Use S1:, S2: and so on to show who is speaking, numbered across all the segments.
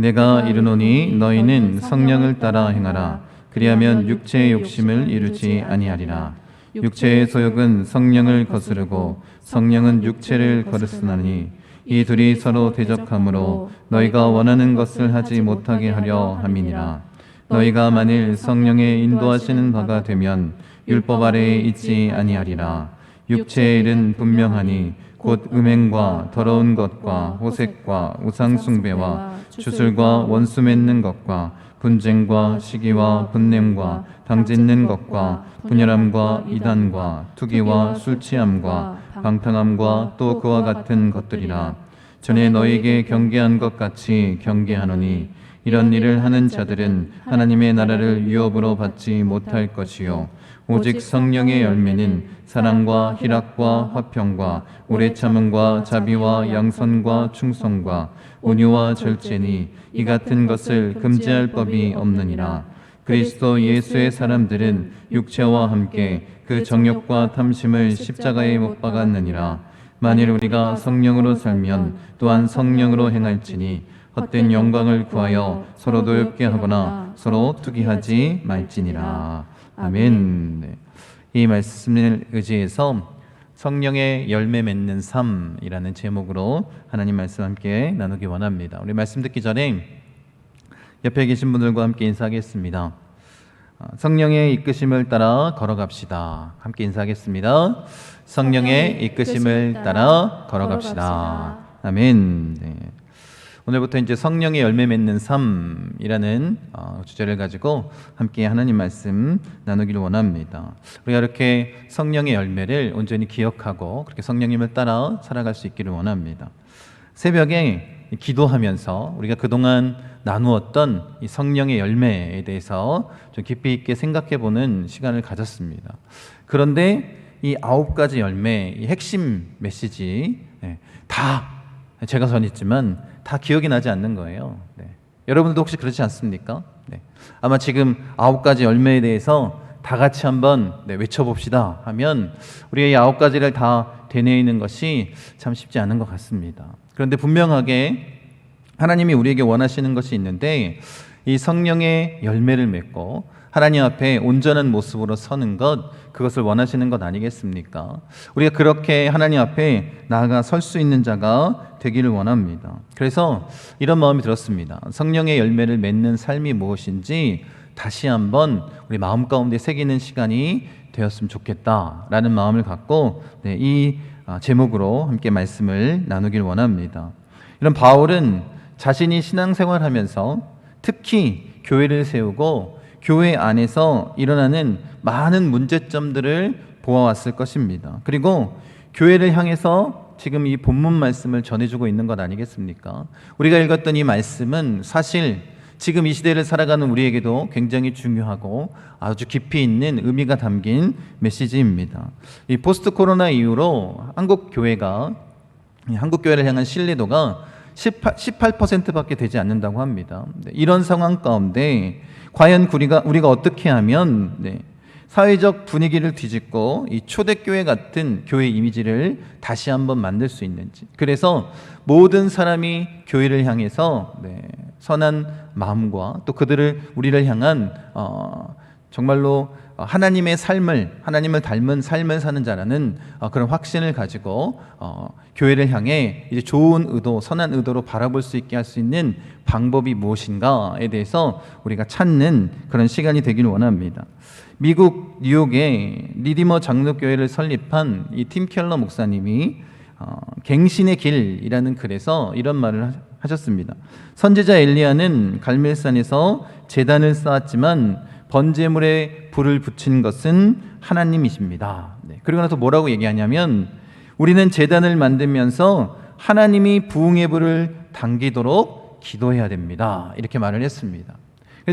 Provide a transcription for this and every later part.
S1: 내가 이르노니 너희는 성령을 따라 행하라. 그리하면 육체의 욕심을 이루지 아니하리라. 육체의 소욕은 성령을 거스르고 성령은 육체를 거스르나니 이 둘이 서로 대적하므로 너희가 원하는 것을 하지 못하게 하려 함이니라. 너희가 만일 성령의 인도하시는 바가 되면 율법 아래에 있지 아니하리라. 육체의 일은 분명하니 곧 음행과 더러운 것과 호색과 우상숭배와 주술과 원수 맺는 것과 분쟁과 시기와 분냄과 당짓는 것과 분열함과 이단과 투기와 술취함과 방탕함과 또 그와 같은 것들이라. 전에 너희에게 경계한 것 같이 경계하노니 이런 일을 하는 자들은 하나님의 나라를 유업으로 받지 못할 것이요 오직 성령의 열매는 사랑과 희락과 화평과 오래 참음과 자비와 양선과 충성과 온유와 절제니 이 같은 것을 금지할 법이 없느니라. 그리스도 예수의 사람들은 육체와 함께 그 정욕과 탐심을 십자가에 못 박았느니라. 만일 우리가 성령으로 살면 또한 성령으로 행할지니 헛된 영광을 구하여 서로 노엽게 하거나 서로 투기하지 말지니라. 아멘. 네. 이 말씀을 의지해서 성령의 열매 맺는 삶이라는 제목으로 하나님 말씀 함께 나누기 원합니다. 우리 말씀 듣기 전에 옆에 계신 분들과 함께 인사하겠습니다. 성령의 이끄심을 따라 걸어갑시다. 함께 인사하겠습니다. 성령의 이끄심을 따라 걸어갑시다. 아멘. 네. 오늘부터 이제 성령의 열매 맺는 삶이라는 주제를 가지고 함께 하나님 말씀 나누기를 원합니다. 우리가 이렇게 성령의 열매를 온전히 기억하고 그렇게 성령님을 따라 살아갈 수 있기를 원합니다. 새벽에 기도하면서 우리가 그동안 나누었던 이 성령의 열매에 대해서 좀 깊이 있게 생각해보는 시간을 가졌습니다. 그런데 이 9가지 열매, 이 핵심 메시지 다 제가 전했지만 다 기억이 나지 않는 거예요. 여러분들도 혹시 그렇지 않습니까? 아마 지금 9가지 열매에 대해서 다 같이 한번 외쳐봅시다 하면 우리가 이 9가지를 다 되뇌이는 것이 참 쉽지 않은 것 같습니다. 그런데 분명하게 하나님이 우리에게 원하시는 것이 있는데 이 성령의 열매를 맺고 하나님 앞에 온전한 모습으로 서는 것, 그것을 원하시는 것 아니겠습니까? 우리가 그렇게 하나님 앞에 나아가 설 수 있는 자가 되기를 원합니다. 그래서 이런 마음이 들었습니다. 성령의 열매를 맺는 삶이 무엇인지 다시 한번 우리 마음 가운데 새기는 시간이 되었으면 좋겠다라는 마음을 갖고 이 제목으로 함께 말씀을 나누길 원합니다. 이런 바울은 자신이 신앙생활하면서 특히 교회를 세우고 교회 안에서 일어나는 많은 문제점들을 보아왔을 것입니다. 그리고 교회를 향해서 지금 이 본문 말씀을 전해주고 있는 것 아니겠습니까? 우리가 읽었던 이 말씀은 사실 지금 이 시대를 살아가는 우리에게도 굉장히 중요하고 아주 깊이 있는 의미가 담긴 메시지입니다. 이 포스트 코로나 이후로 한국 교회를 향한 신뢰도가 18%밖에 되지 않는다고 합니다. 이런 상황 가운데 과연 우리가 어떻게 하면 사회적 분위기를 뒤집고 이 초대교회 같은 교회 이미지를 다시 한번 만들 수 있는지, 그래서 모든 사람이 교회를 향해서 선한 마음과 또 우리를 향한 정말로 하나님의 하나님을 닮은 삶을 사는 자라는 그런 확신을 가지고 교회를 향해 이제 좋은 의도, 선한 의도로 바라볼 수 있게 할 수 있는 방법이 무엇인가에 대해서 우리가 찾는 그런 시간이 되기를 원합니다. 미국 뉴욕에 리디머 장로교회를 설립한 이 팀 켈러 목사님이 갱신의 길이라는 글에서 이런 말을 하셨습니다. 선지자 엘리야는 갈멜산에서 제단을 쌓았지만 번제물에 불을 붙인 것은 하나님이십니다. 그리고 나서 뭐라고 얘기하냐면 우리는 제단을 만들면서 하나님이 부흥의 불을 당기도록 기도해야 됩니다. 이렇게 말을 했습니다.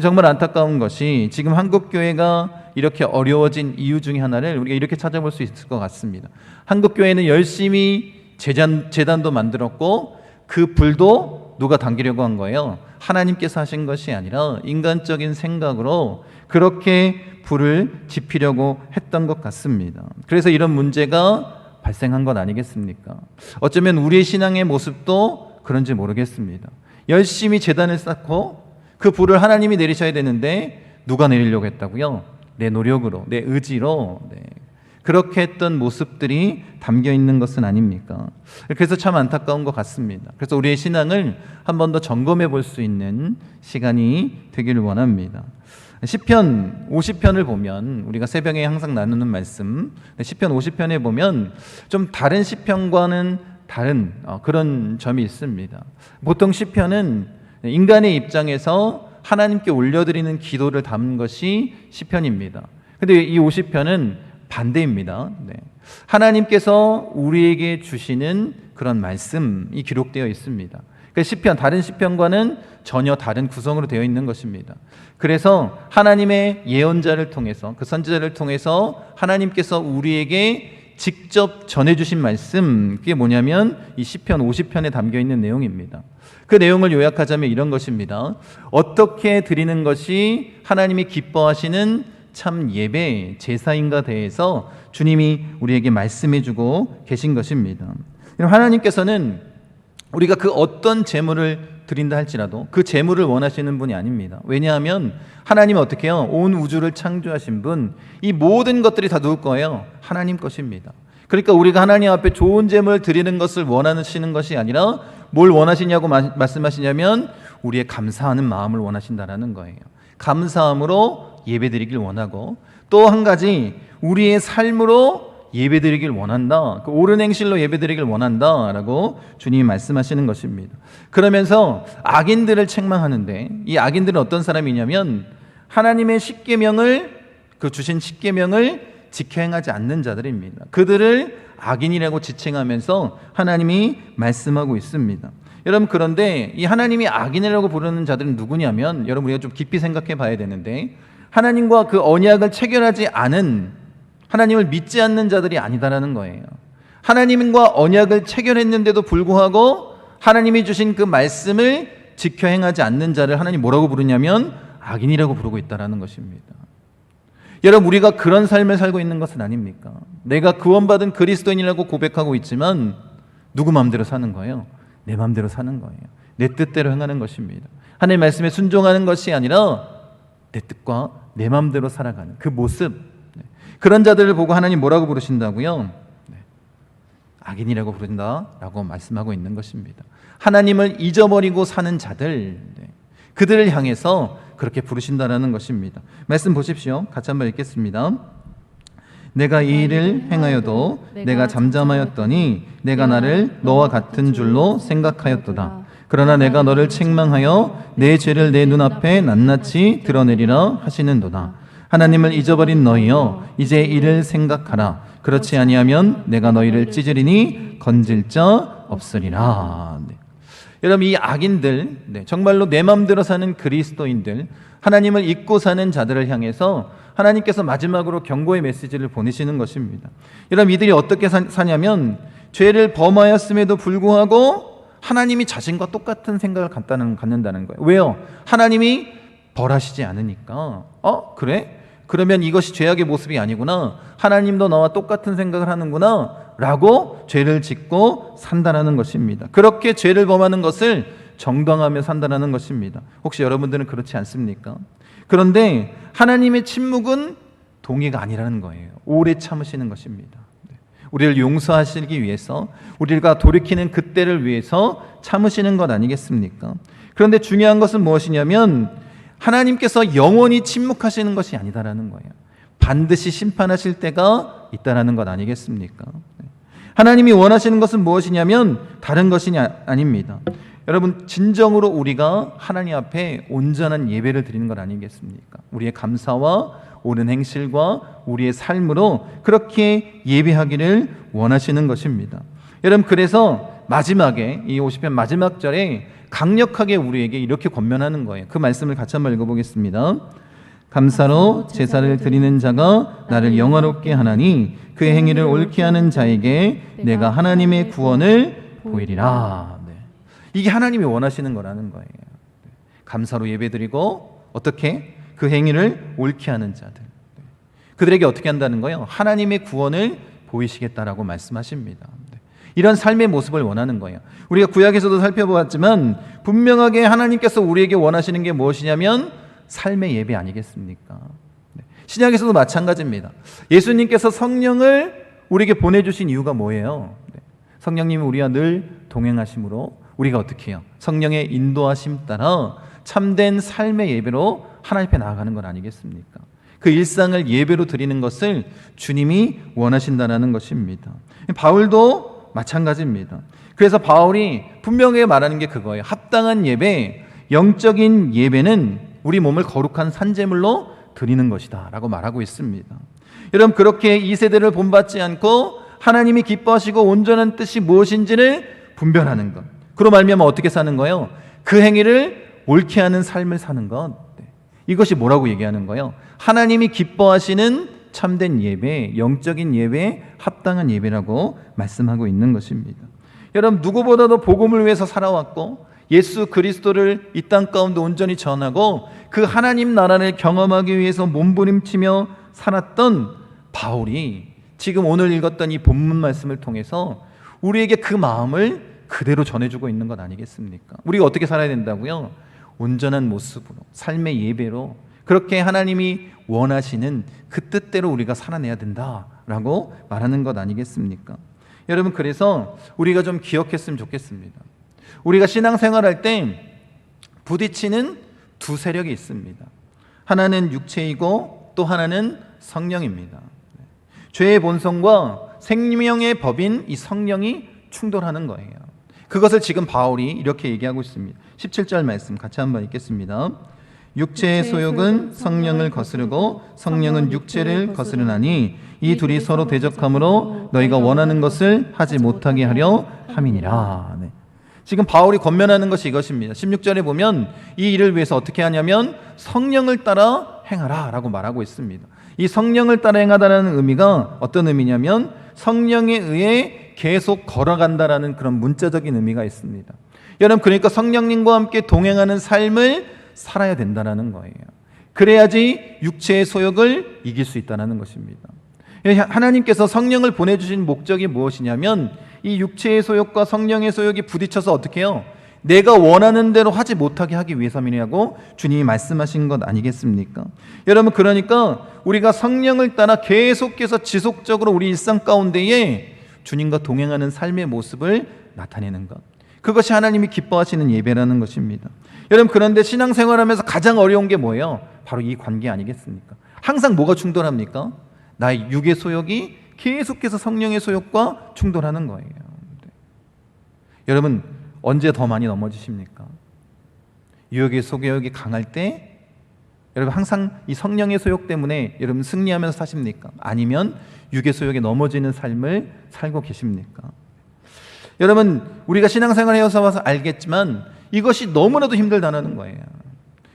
S1: 정말 안타까운 것이 지금 한국교회가 이렇게 어려워진 이유 중에 하나를 우리가 이렇게 찾아볼 수 있을 것 같습니다. 한국교회는 열심히 제단도 만들었고 그 불도 누가 당기려고 한 거예요? 하나님께서 하신 것이 아니라 인간적인 생각으로 그렇게 불을 지피려고 했던 것 같습니다. 그래서 이런 문제가 발생한 것 아니겠습니까? 어쩌면 우리의 신앙의 모습도 그런지 모르겠습니다. 열심히 제단을 쌓고 그 불을 하나님이 내리셔야 되는데 누가 내리려고 했다고요? 내 노력으로, 내 의지로. 그렇게 했던 모습들이 담겨 있는 것은 아닙니까? 그래서 참 안타까운 것 같습니다. 그래서 우리의 신앙을 한 번 더 점검해 볼 수 있는 시간이 되기를 원합니다. 시편 50편을 보면, 우리가 새벽에 항상 나누는 말씀, 시편 50편에 보면 좀 다른 시편과는 다른 그런 점이 있습니다. 보통 시편은 인간의 입장에서 하나님께 올려드리는 기도를 담은 것이 시편입니다. 근데 이 50편은 반대입니다. 하나님께서 우리에게 주시는 그런 말씀이 기록되어 있습니다. 그러니까 시편, 다른 시편과는 전혀 다른 구성으로 되어 있는 것입니다. 그래서 하나님의 예언자를 통해서, 그 선지자를 통해서 하나님께서 우리에게 직접 전해주신 말씀, 그게 뭐냐면 이 시편 50편에 담겨 있는 내용입니다. 그 내용을 요약하자면 이런 것입니다. 어떻게 드리는 것이 하나님이 기뻐하시는 참 예배, 제사인가 대해서 주님이 우리에게 말씀해주고 계신 것입니다. 하나님께서는 우리가 그 어떤 제물을 드린다 할지라도 그 제물을 원하시는 분이 아닙니다. 왜냐하면 하나님은 어떻게 해요? 온 우주를 창조하신 분, 이 모든 것들이 다 누구 거예요? 하나님 것입니다. 그러니까 우리가 하나님 앞에 좋은 제물을 드리는 것을 원하시는 것이 아니라 뭘 원하시냐고 말씀하시냐면 우리의 감사하는 마음을 원하신다라는 거예요. 감사함으로 예배드리길 원하고, 또 한 가지 우리의 삶으로 예배드리길 원한다. 그 옳은 행실로 예배드리길 원한다라고 주님이 말씀하시는 것입니다. 그러면서 악인들을 책망하는데, 이 악인들은 어떤 사람이냐면 하나님의 십계명을, 그 주신 십계명을 지켜 행하지 않는 자들입니다. 그들을 악인이라고 지칭하면서 하나님이 말씀하고 있습니다. 여러분, 그런데 이 하나님이 악인이라고 부르는 자들은 누구냐면, 여러분 우리가 좀 깊이 생각해 봐야 되는데, 하나님과 그 언약을 체결하지 않은, 하나님을 믿지 않는 자들이 아니다라는 거예요. 하나님과 언약을 체결했는데도 불구하고 하나님이 주신 그 말씀을 지켜 행하지 않는 자를 하나님 뭐라고 부르냐면 악인이라고 부르고 있다라는 것입니다. 여러분, 우리가 그런 삶을 살고 있는 것은 아닙니까? 내가 구원받은 그리스도인이라고 고백하고 있지만 누구 마음대로 사는 거예요? 내 마음대로 사는 거예요. 내 뜻대로 행하는 것입니다. 하나님의 말씀에 순종하는 것이 아니라 내 뜻과 내 마음대로 살아가는 그 모습, 그런 자들을 보고 하나님 뭐라고 부르신다고요? 악인이라고 부른다라고 말씀하고 있는 것입니다. 하나님을 잊어버리고 사는 자들, 그들을 향해서 그렇게 부르신다라는 것입니다. 말씀 보십시오. 같이 한번 읽겠습니다. 내가 이 일을 행하여도 내가 잠잠하였더니 내가 나를 너와 같은 줄로 생각하였도다. 그러나 내가 너를 책망하여 내 죄를 내 눈앞에 낱낱이 드러내리라 하시는도다. 하나님을 잊어버린 너희여, 이제 이를 생각하라. 그렇지 아니하면 내가 너희를 찢으리니 건질 자 없으리라. 여러분, 이 악인들, 정말로 내 마음대로 사는 그리스도인들, 하나님을 잊고 사는 자들을 향해서 하나님께서 마지막으로 경고의 메시지를 보내시는 것입니다. 여러분, 이들이 어떻게 사냐면 죄를 범하였음에도 불구하고 하나님이 자신과 똑같은 생각을 갖는다는 거예요. 왜요? 하나님이 벌하시지 않으니까. 그래? 그러면 이것이 죄악의 모습이 아니구나. 하나님도 나와 똑같은 생각을 하는구나 라고 죄를 짓고 산다라는 것입니다. 그렇게 죄를 범하는 것을 정당하며 산다라는 것입니다. 혹시 여러분들은 그렇지 않습니까? 그런데 하나님의 침묵은 동의가 아니라는 거예요. 오래 참으시는 것입니다. 우리를 용서하시기 위해서, 우리가 돌이키는 그때를 위해서 참으시는 것 아니겠습니까? 그런데 중요한 것은 무엇이냐면 하나님께서 영원히 침묵하시는 것이 아니다라는 거예요. 반드시 심판하실 때가 있다라는 것 아니겠습니까? 하나님이 원하시는 것은 무엇이냐면 다른 것이 아닙니다. 여러분, 진정으로 우리가 하나님 앞에 온전한 예배를 드리는 것 아니겠습니까? 우리의 감사와 옳은 행실과 우리의 삶으로 그렇게 예배하기를 원하시는 것입니다. 여러분, 그래서 마지막에 이 50편 마지막 절에 강력하게 우리에게 이렇게 권면하는 거예요. 그 말씀을 같이 한번 읽어보겠습니다. 감사로 제사를 드리는 자가 나를 영화롭게 하나니 그의 행위를 옳게 하는 자에게 내가 하나님의 구원을 보이리라. 이게 하나님이 원하시는 거라는 거예요. 감사로 예배드리고 어떻게? 그 행위를 옳게 하는 자들, 그들에게 어떻게 한다는 거예요? 하나님의 구원을 보이시겠다라고 말씀하십니다. 이런 삶의 모습을 원하는 거예요. 우리가 구약에서도 살펴보았지만 분명하게 하나님께서 우리에게 원하시는 게 무엇이냐면 삶의 예배 아니겠습니까? 신약에서도 마찬가지입니다. 예수님께서 성령을 우리에게 보내주신 이유가 뭐예요? 성령님이 우리와 늘 동행하심으로 우리가 어떻게 해요? 성령의 인도하심 따라 참된 삶의 예배로 하나님 앞에 나아가는 건 아니겠습니까? 그 일상을 예배로 드리는 것을 주님이 원하신다는 것입니다. 바울도 마찬가지입니다. 그래서 바울이 분명하게 말하는 게 그거예요. 합당한 예배, 영적인 예배는 우리 몸을 거룩한 산제물로 드리는 것이다 라고 말하고 있습니다. 여러분, 그렇게 이 세대를 본받지 않고 하나님이 기뻐하시고 온전한 뜻이 무엇인지를 분별하는 것, 그로 말미암아 어떻게 사는 거예요? 그 행위를 옳게 하는 삶을 사는 것, 이것이 뭐라고 얘기하는 거예요? 하나님이 기뻐하시는 참된 예배, 영적인 예배, 합당한 예배라고 말씀하고 있는 것입니다. 여러분, 누구보다도 복음을 위해서 살아왔고 예수 그리스도를 이 땅 가운데 온전히 전하고 그 하나님 나라를 경험하기 위해서 몸부림치며 살았던 바울이 지금 오늘 읽었던 이 본문 말씀을 통해서 우리에게 그 마음을 그대로 전해주고 있는 것 아니겠습니까? 우리가 어떻게 살아야 된다고요? 온전한 모습으로, 삶의 예배로, 그렇게 하나님이 원하시는 그 뜻대로 우리가 살아내야 된다라고 말하는 것 아니겠습니까? 여러분, 그래서 우리가 좀 기억했으면 좋겠습니다. 우리가 신앙생활할 때 부딪히는 두 세력이 있습니다. 하나는 육체이고 또 하나는 성령입니다. 죄의 본성과 생명의 법인 이 성령이 충돌하는 거예요. 그것을 지금 바울이 이렇게 얘기하고 있습니다. 17절 말씀 같이 한번 읽겠습니다. 육체의 소욕은 성령을 거스르고 성령은 육체를 거스르나니 이 둘이 서로 대적함으로 너희가 원하는 것을 하지 못하게 하려 함이니라. 네. 지금 바울이 권면하는 것이 이것입니다. 16절에 보면 이 일을 위해서 어떻게 하냐면 성령을 따라 행하라 라고 말하고 있습니다. 이 성령을 따라 행하다는 의미가 어떤 의미냐면 성령에 의해 계속 걸어간다라는 그런 문자적인 의미가 있습니다. 여러분, 그러니까 성령님과 함께 동행하는 삶을 살아야 된다는 거예요. 그래야지 육체의 소욕을 이길 수 있다는 것입니다. 하나님께서 성령을 보내주신 목적이 무엇이냐면 이 육체의 소욕과 성령의 소욕이 부딪혀서 어떻게 해요? 내가 원하는 대로 하지 못하게 하기 위해서이라고 주님이 말씀하신 것 아니겠습니까? 여러분, 그러니까 우리가 성령을 따라 계속해서 지속적으로 우리 일상 가운데에 주님과 동행하는 삶의 모습을 나타내는 것, 그것이 하나님이 기뻐하시는 예배라는 것입니다. 여러분, 그런데 신앙생활하면서 가장 어려운 게 뭐예요? 바로 이 관계 아니겠습니까? 항상 뭐가 충돌합니까? 나의 육의 소욕이 계속해서 성령의 소욕과 충돌하는 거예요. 여러분, 언제 더 많이 넘어지십니까? 유혹의 소욕이 강할 때 여러분 항상 이 성령의 소욕 때문에 여러분 승리하면서 사십니까? 아니면 육의 소욕에 넘어지는 삶을 살고 계십니까? 여러분, 우리가 신앙생활을 해서 와서 알겠지만 이것이 너무나도 힘들다는 거예요.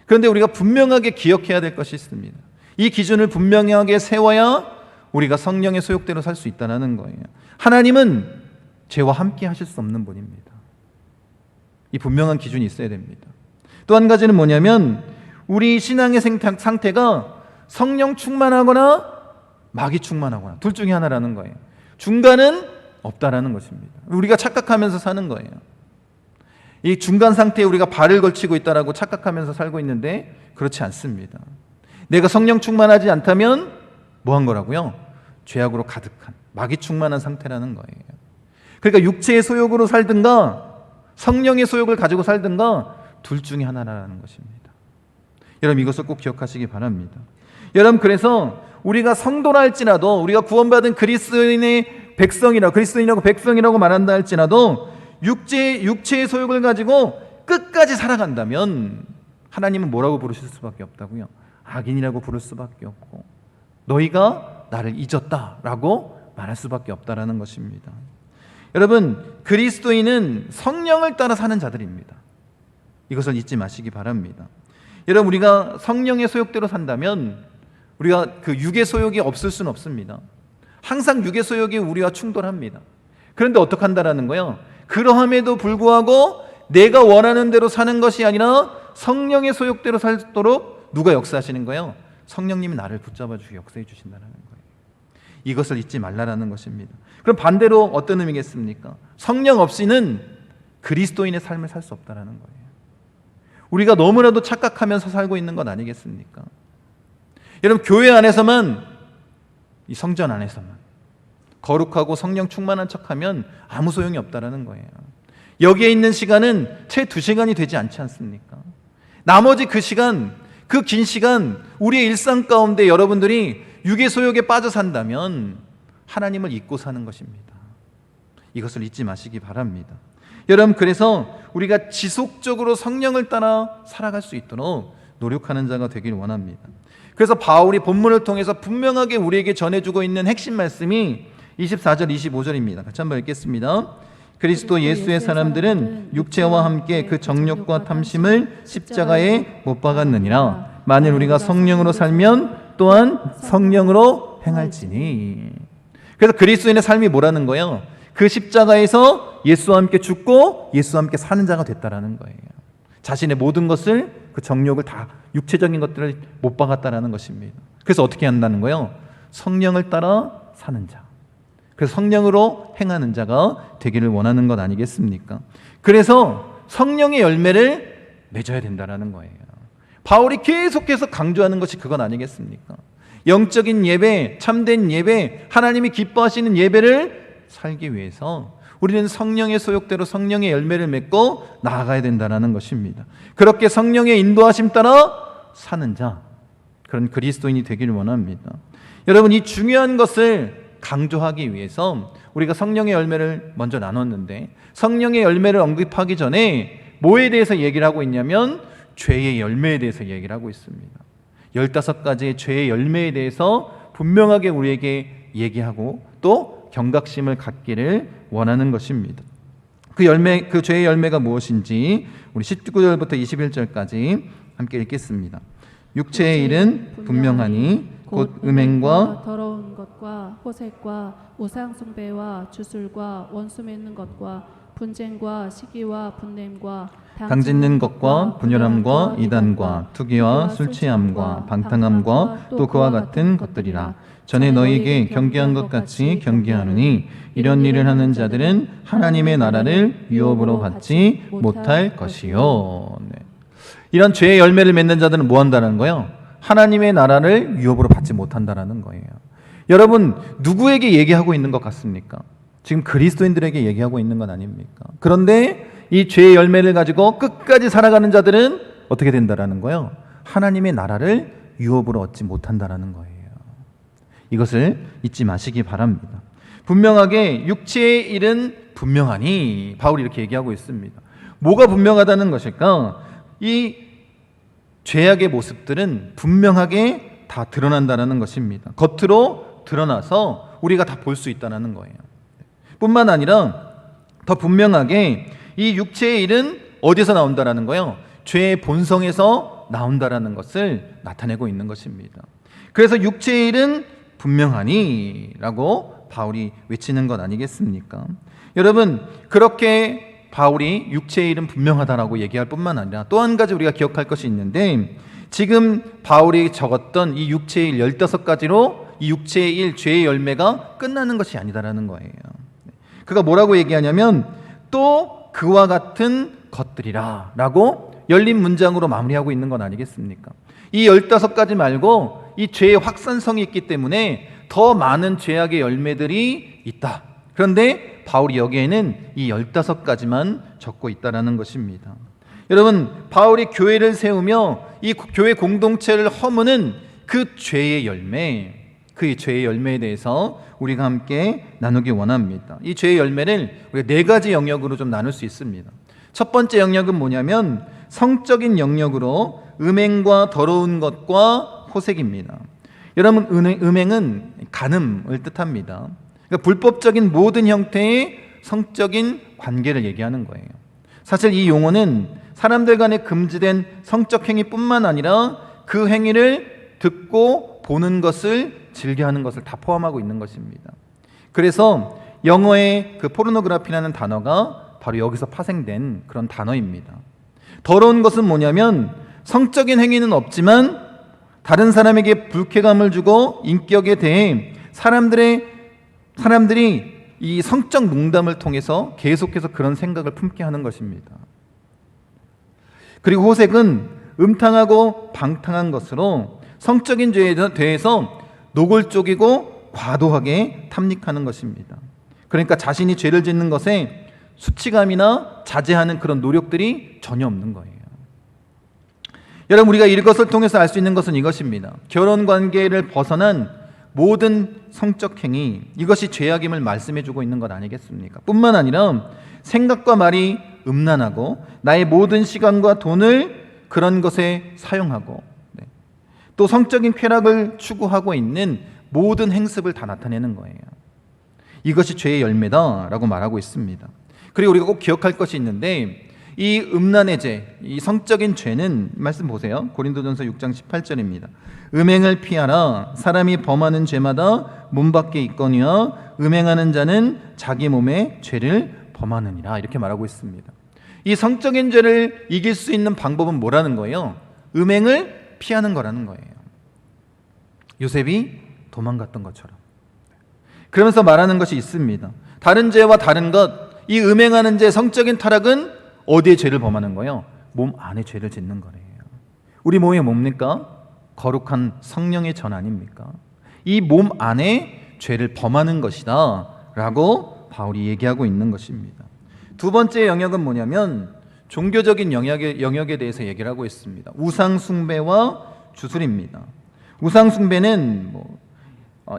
S1: 그런데 우리가 분명하게 기억해야 될 것이 있습니다. 이 기준을 분명하게 세워야 우리가 성령의 소욕대로 살 수 있다는 거예요. 하나님은 죄와 함께 하실 수 없는 분입니다. 이 분명한 기준이 있어야 됩니다. 또 한 가지는 뭐냐면 우리 신앙의 상태가 성령 충만하거나 마귀 충만하거나 둘 중에 하나라는 거예요. 중간은 없다라는 것입니다. 우리가 착각하면서 사는 거예요. 이 중간 상태에 우리가 발을 걸치고 있다라고 착각하면서 살고 있는데 그렇지 않습니다. 내가 성령 충만하지 않다면 뭐 한 거라고요? 죄악으로 가득한 마귀 충만한 상태라는 거예요. 그러니까 육체의 소욕으로 살든가 성령의 소욕을 가지고 살든가 둘 중에 하나라는 것입니다. 여러분, 이것을 꼭 기억하시기 바랍니다. 여러분, 그래서 우리가 성도라 할지라도 우리가 구원받은 그리스도인이라고 백성이라고 말한다 할지라도 육체의 소욕을 가지고 끝까지 살아간다면 하나님은 뭐라고 부르실 수밖에 없다고요? 악인이라고 부를 수밖에 없고 너희가 나를 잊었다라고 말할 수밖에 없다라는 것입니다. 여러분, 그리스도인은 성령을 따라 사는 자들입니다. 이것을 잊지 마시기 바랍니다. 여러분, 우리가 성령의 소욕대로 산다면 우리가 그 육의 소욕이 없을 수는 없습니다. 항상 육의 소욕이 우리와 충돌합니다. 그런데 어떻게 한다라는 거예요? 그러함에도 불구하고 내가 원하는 대로 사는 것이 아니라 성령의 소욕대로 살도록 누가 역사하시는 거예요? 성령님이 나를 붙잡아 주시고 역사해 주신다는 거예요. 이것을 잊지 말라라는 것입니다. 그럼 반대로 어떤 의미겠습니까? 성령 없이는 그리스도인의 삶을 살 수 없다라는 거예요. 우리가 너무나도 착각하면서 살고 있는 것 아니겠습니까? 여러분, 교회 안에서만, 이 성전 안에서만 거룩하고 성령 충만한 척하면 아무 소용이 없다라는 거예요. 여기에 있는 시간은 채 2시간이 되지 않지 않습니까? 나머지 그 시간, 그 긴 시간, 우리의 일상 가운데 여러분들이 육의 소욕에 빠져 산다면 하나님을 잊고 사는 것입니다. 이것을 잊지 마시기 바랍니다. 여러분, 그래서 우리가 지속적으로 성령을 따라 살아갈 수 있도록 노력하는 자가 되길 원합니다. 그래서 바울이 본문을 통해서 분명하게 우리에게 전해주고 있는 핵심 말씀이 24절 25절입니다. 같이 한번 읽겠습니다. 그리스도 예수의 사람들은 육체와 함께 그 정욕과 탐심을 십자가에 못 박았느니라. 만일 우리가 성령으로 살면 또한 성령으로 행할지니. 그래서 그리스도인의 삶이 뭐라는 거예요? 그 십자가에서 예수와 함께 죽고 예수와 함께 사는 자가 됐다라는 거예요. 자신의 모든 것을, 그 정욕을 다, 육체적인 것들을 못 박았다라는 것입니다. 그래서 어떻게 한다는 거예요? 성령을 따라 사는 자. 그래서 성령으로 행하는 자가 되기를 원하는 것 아니겠습니까? 그래서 성령의 열매를 맺어야 된다라는 거예요. 바울이 계속해서 강조하는 것이 그건 아니겠습니까? 영적인 예배, 참된 예배, 하나님이 기뻐하시는 예배를 살기 위해서 우리는 성령의 소욕대로 성령의 열매를 맺고 나아가야 된다는 것입니다. 그렇게 성령의 인도하심 따라 사는 자, 그런 그리스도인이 되기를 원합니다. 여러분, 이 중요한 것을 강조하기 위해서 우리가 성령의 열매를 먼저 나눴는데, 성령의 열매를 언급하기 전에 뭐에 대해서 얘기를 하고 있냐면 죄의 열매에 대해서 얘기를 하고 있습니다. 15가지의 죄의 열매에 대해서 분명하게 우리에게 얘기하고 또 경각심을 갖기를 원하는 것입니다. 그 열매, 그 죄의 열매가 무엇인지 우리 19절부터 21절까지 함께 읽겠습니다. 육체의 일은 분명하니 곧 음행과
S2: 더러운 것과 호색과 우상 숭배와 주술과 원수 맺는 것과 분쟁과 시기와 분냄과
S1: 당짓는 것과 분열함과 이단과 투기와 술취함과 방탕함과 또 그와 같은 것들이라. 전에 너희에게 경계한 것 같이 경계하노니 이런 일을 하는 자들은 하나님의 나라를 유업으로 받지 못할 것이요. 네. 이런 죄의 열매를 맺는 자들은 뭐 한다는 거예요? 하나님의 나라를 유업으로 받지 못한다는 거예요. 여러분, 누구에게 얘기하고 있는 것 같습니까? 지금 그리스도인들에게 얘기하고 있는 건 아닙니까? 그런데 이 죄의 열매를 가지고 끝까지 살아가는 자들은 어떻게 된다라는 거예요? 하나님의 나라를 유업으로 얻지 못한다라는 거예요. 이것을 잊지 마시기 바랍니다. 분명하게 육체의 일은 분명하니, 바울이 이렇게 얘기하고 있습니다. 뭐가 분명하다는 것일까? 이 죄악의 모습들은 분명하게 다 드러난다는 것입니다. 겉으로 드러나서 우리가 다 볼 수 있다는 거예요. 뿐만 아니라 더 분명하게 이 육체의 일은 어디서 나온다는 거예요? 죄의 본성에서 나온다는 것을 나타내고 있는 것입니다. 그래서 육체의 일은 분명하니 라고 바울이 외치는 것 아니겠습니까? 여러분, 그렇게 바울이 육체의 일은 분명하다라고 얘기할 뿐만 아니라 또 한 가지 우리가 기억할 것이 있는데, 지금 바울이 적었던 이 육체의 일 15가지로 이 육체의 일, 죄의 열매가 끝나는 것이 아니다라는 거예요. 그가 뭐라고 얘기하냐면 또 그와 같은 것들이라 라고 열린 문장으로 마무리하고 있는 건 아니겠습니까? 이 15가지 말고 이 죄의 확산성이 있기 때문에 더 많은 죄악의 열매들이 있다. 그런데 바울이 여기에는 이 15가지만 적고 있다는 것입니다. 여러분, 바울이 교회를 세우며 이 교회 공동체를 허무는 그 죄의 열매, 그 죄의 열매에 대해서 우리가 함께 나누기 원합니다. 이 죄의 열매를 우리가 4가지 영역으로 좀 나눌 수 있습니다. 첫 번째 영역은 뭐냐면 성적인 영역으로 음행과 더러운 것과 호색입니다. 여러분, 음행은 간음을 뜻합니다. 그러니까 불법적인 모든 형태의 성적인 관계를 얘기하는 거예요. 사실 이 용어는 사람들 간에 금지된 성적 행위뿐만 아니라 그 행위를 듣고 보는 것을 즐겨하는 것을 다 포함하고 있는 것입니다. 그래서 영어의 그 포르노그라피라는 단어가 바로 여기서 파생된 그런 단어입니다. 더러운 것은 뭐냐면 성적인 행위는 없지만 다른 사람에게 불쾌감을 주고 인격에 대해 사람들이 이 성적 농담을 통해서 계속해서 그런 생각을 품게 하는 것입니다. 그리고 호색은 음탕하고 방탕한 것으로 성적인 죄에 대해서 노골적이고 과도하게 탐닉하는 것입니다. 그러니까 자신이 죄를 짓는 것에 수치감이나 자제하는 그런 노력들이 전혀 없는 거예요. 여러분, 우리가 이것을 통해서 알 수 있는 것은 이것입니다. 결혼 관계를 벗어난 모든 성적 행위, 이것이 죄악임을 말씀해주고 있는 것 아니겠습니까? 뿐만 아니라 생각과 말이 음란하고 나의 모든 시간과 돈을 그런 것에 사용하고 또 성적인 쾌락을 추구하고 있는 모든 행습을 다 나타내는 거예요. 이것이 죄의 열매다라고 말하고 있습니다. 그리고 우리가 꼭 기억할 것이 있는데, 이 음란의 죄, 이 성적인 죄는 말씀 보세요. 고린도전서 6장 18절입니다. 음행을 피하라. 사람이 범하는 죄마다 몸 밖에 있거니와 음행하는 자는 자기 몸에 죄를 범하느니라. 이렇게 말하고 있습니다. 이 성적인 죄를 이길 수 있는 방법은 뭐라는 거예요? 음행을 피하는 거라는 거예요. 요셉이 도망갔던 것처럼. 그러면서 말하는 것이 있습니다. 다른 죄와 다른 것, 이 음행하는 죄, 성적인 타락은 어디에 죄를 범하는 거예요? 몸 안에 죄를 짓는 거래요. 우리 몸이 뭡니까? 거룩한 성령의 전 아닙니까? 이 몸 안에 죄를 범하는 것이다 라고 바울이 얘기하고 있는 것입니다. 두 번째 영역은 뭐냐면 종교적인 영역에 대해서 얘기를 하고 있습니다. 우상 숭배와 주술입니다. 우상 숭배는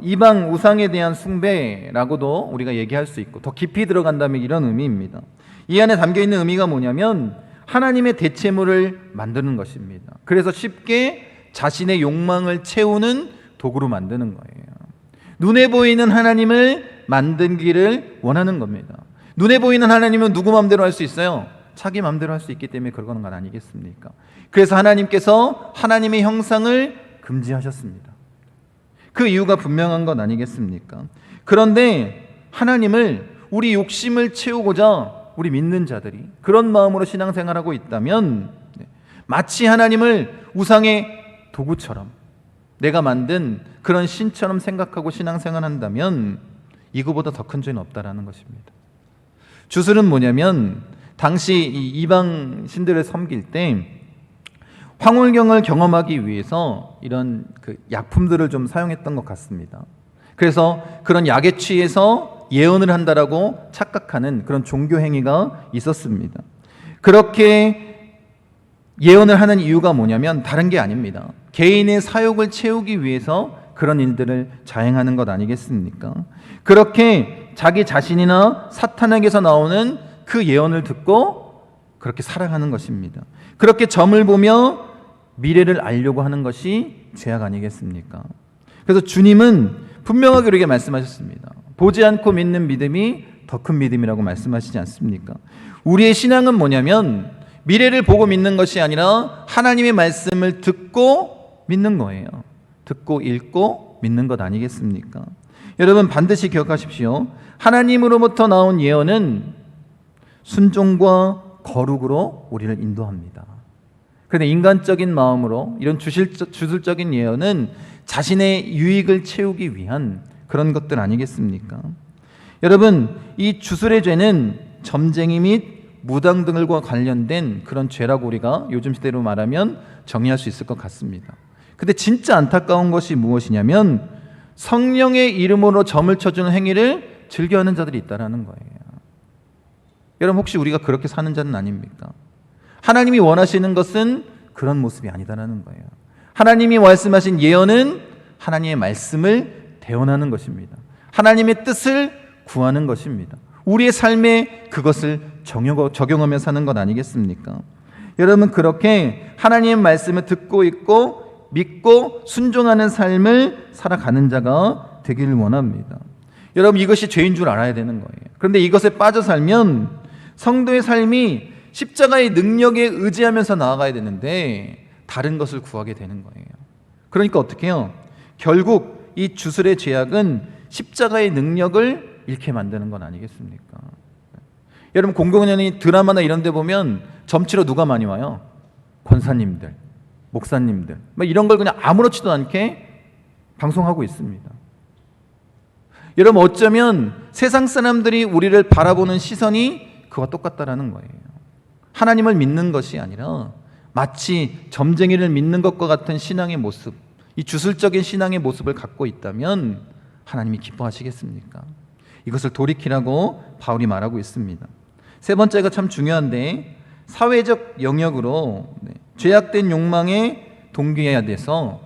S1: 이방 우상에 대한 숭배라고도 우리가 얘기할 수 있고, 더 깊이 들어간다면 이런 의미입니다. 이 안에 담겨있는 의미가 뭐냐면 하나님의 대체물을 만드는 것입니다. 그래서 쉽게 자신의 욕망을 채우는 도구로 만드는 거예요. 눈에 보이는 하나님을 만들기를 원하는 겁니다. 눈에 보이는 하나님은 누구 마음대로 할 수 있어요? 자기 마음대로 할 수 있기 때문에 그러는 건 아니겠습니까? 그래서 하나님께서 하나님의 형상을 금지하셨습니다. 그 이유가 분명한 건 아니겠습니까? 그런데 하나님을, 우리 욕심을 채우고자 우리 믿는 자들이 그런 마음으로 신앙생활하고 있다면, 마치 하나님을 우상의 도구처럼, 내가 만든 그런 신처럼 생각하고 신앙생활한다면 이거보다 더 큰 죄는 없다라는 것입니다. 주술은 뭐냐면 당시 이 이방 신들을 섬길 때 황홀경을 경험하기 위해서 이런 약품들을 좀 사용했던 것 같습니다. 그래서 그런 약에 취해서 예언을 한다라고 착각하는 그런 종교 행위가 있었습니다. 그렇게 예언을 하는 이유가 뭐냐면 다른 게 아닙니다. 개인의 사욕을 채우기 위해서 그런 일들을 자행하는 것 아니겠습니까? 그렇게 자기 자신이나 사탄에게서 나오는 그 예언을 듣고 그렇게 살아가는 것입니다. 그렇게 점을 보며 미래를 알려고 하는 것이 죄악 아니겠습니까? 그래서 주님은 분명하게 우리에게 말씀하셨습니다. 보지 않고 믿는 믿음이 더 큰 믿음이라고 말씀하시지 않습니까? 우리의 신앙은 뭐냐면 미래를 보고 믿는 것이 아니라 하나님의 말씀을 듣고 믿는 거예요. 듣고 읽고 믿는 것 아니겠습니까? 여러분, 반드시 기억하십시오. 하나님으로부터 나온 예언은 순종과 거룩으로 우리를 인도합니다. 그런데 인간적인 마음으로 이런 주술적인 예언은 자신의 유익을 채우기 위한 그런 것들 아니겠습니까? 여러분, 이 주술의 죄는 점쟁이 및 무당 등과 관련된 그런 죄라고 우리가 요즘 시대로 말하면 정의할 수 있을 것 같습니다. 근데 진짜 안타까운 것이 무엇이냐면 성령의 이름으로 점을 쳐주는 행위를 즐겨하는 자들이 있다는 거예요. 여러분, 혹시 우리가 그렇게 사는 자는 아닙니까? 하나님이 원하시는 것은 그런 모습이 아니다라는 거예요. 하나님이 말씀하신 예언은 하나님의 말씀을 대언하는 것입니다. 하나님의 뜻을 구하는 것입니다. 우리의 삶에 그것을 적용하며 사는 것 아니겠습니까? 여러분, 그렇게 하나님의 말씀을 듣고 있고 믿고 순종하는 삶을 살아가는 자가 되기를 원합니다. 여러분, 이것이 죄인 줄 알아야 되는 거예요. 그런데 이것에 빠져 살면 성도의 삶이 십자가의 능력에 의지하면서 나아가야 되는데 다른 것을 구하게 되는 거예요. 그러니까 어떻게 해요? 결국 이 주술의 죄악은 십자가의 능력을 잃게 만드는 건 아니겠습니까? 여러분, 공공연히 드라마나 이런 데 보면 점치러 누가 많이 와요? 권사님들, 목사님들, 이런 걸 그냥 아무렇지도 않게 방송하고 있습니다. 여러분, 어쩌면 세상 사람들이 우리를 바라보는 시선이 그와 똑같다라는 거예요. 하나님을 믿는 것이 아니라 마치 점쟁이를 믿는 것과 같은 신앙의 모습, 이 주술적인 신앙의 모습을 갖고 있다면 하나님이 기뻐하시겠습니까? 이것을 돌이키라고 바울이 말하고 있습니다. 세 번째가 참 중요한데, 사회적 영역으로 죄악된 욕망에 동기해야 돼서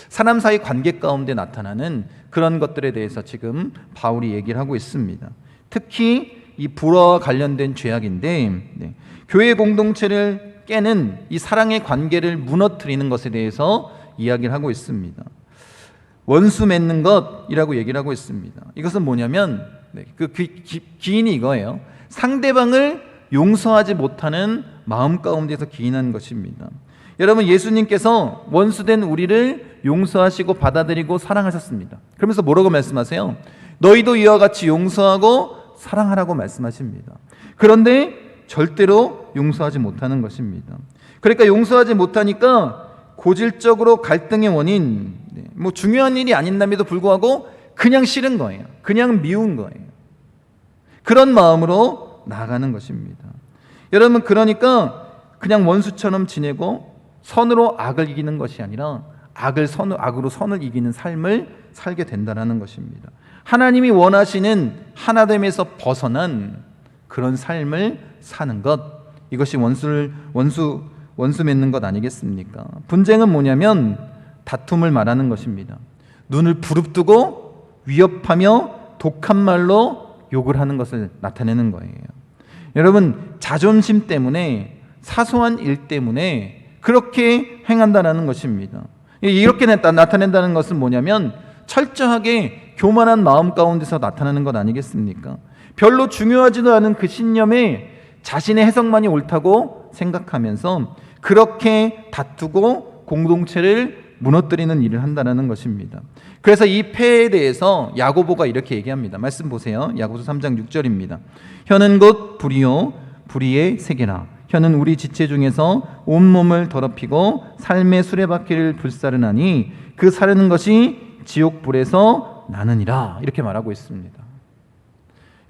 S1: 사람 사이 관계 가운데 나타나는 그런 것들에 대해서 지금 바울이 얘기를 하고 있습니다. 특히 이 불화와 관련된 죄악인데, 교회 공동체를 깨는 이 사랑의 관계를 무너뜨리는 것에 대해서 이야기를 하고 있습니다. 원수 맺는 것이라고 얘기를 하고 있습니다. 이것은 뭐냐면 그 기인이 이거예요. 상대방을 용서하지 못하는 마음 가운데서 기인한 것입니다. 여러분, 예수님께서 원수된 우리를 용서하시고 받아들이고 사랑하셨습니다. 그러면서 뭐라고 말씀하세요? 너희도 이와 같이 용서하고 사랑하라고 말씀하십니다. 그런데 절대로 용서하지 못하는 것입니다. 그러니까 용서하지 못하니까 고질적으로 갈등의 원인, 뭐 중요한 일이 아닌데도 불구하고 그냥 싫은 거예요. 그냥 미운 거예요. 그런 마음으로 나아가는 것입니다. 여러분, 그러니까 그냥 원수처럼 지내고 선으로 악을 이기는 것이 아니라 악으로 선을 이기는 삶을 살게 된다는 것입니다. 하나님이 원하시는 하나됨에서 벗어난 그런 삶을 사는 것, 이것이 원수 맺는 것 아니겠습니까? 분쟁은 뭐냐면 다툼을 말하는 것입니다. 눈을 부릅뜨고 위협하며 독한 말로 욕을 하는 것을 나타내는 거예요. 여러분, 자존심 때문에, 사소한 일 때문에 그렇게 행한다는 것입니다. 이렇게 나타낸다는 것은 뭐냐면 철저하게 교만한 마음 가운데서 나타나는 것 아니겠습니까? 별로 중요하지도 않은 그 신념에 자신의 해석만이 옳다고 생각하면서 그렇게 다투고 공동체를 무너뜨리는 일을 한다는 것입니다. 그래서 이 폐에 대해서 야고보가 이렇게 얘기합니다. 말씀 보세요. 야고보서 3장 6절입니다. 혀는 곧 불이요 불의의 세계라. 혀는 우리 지체 중에서 온몸을 더럽히고 삶의 수레바퀴를 불사르나니 그 사르는 것이 지옥불에서 나느니라. 이렇게 말하고 있습니다.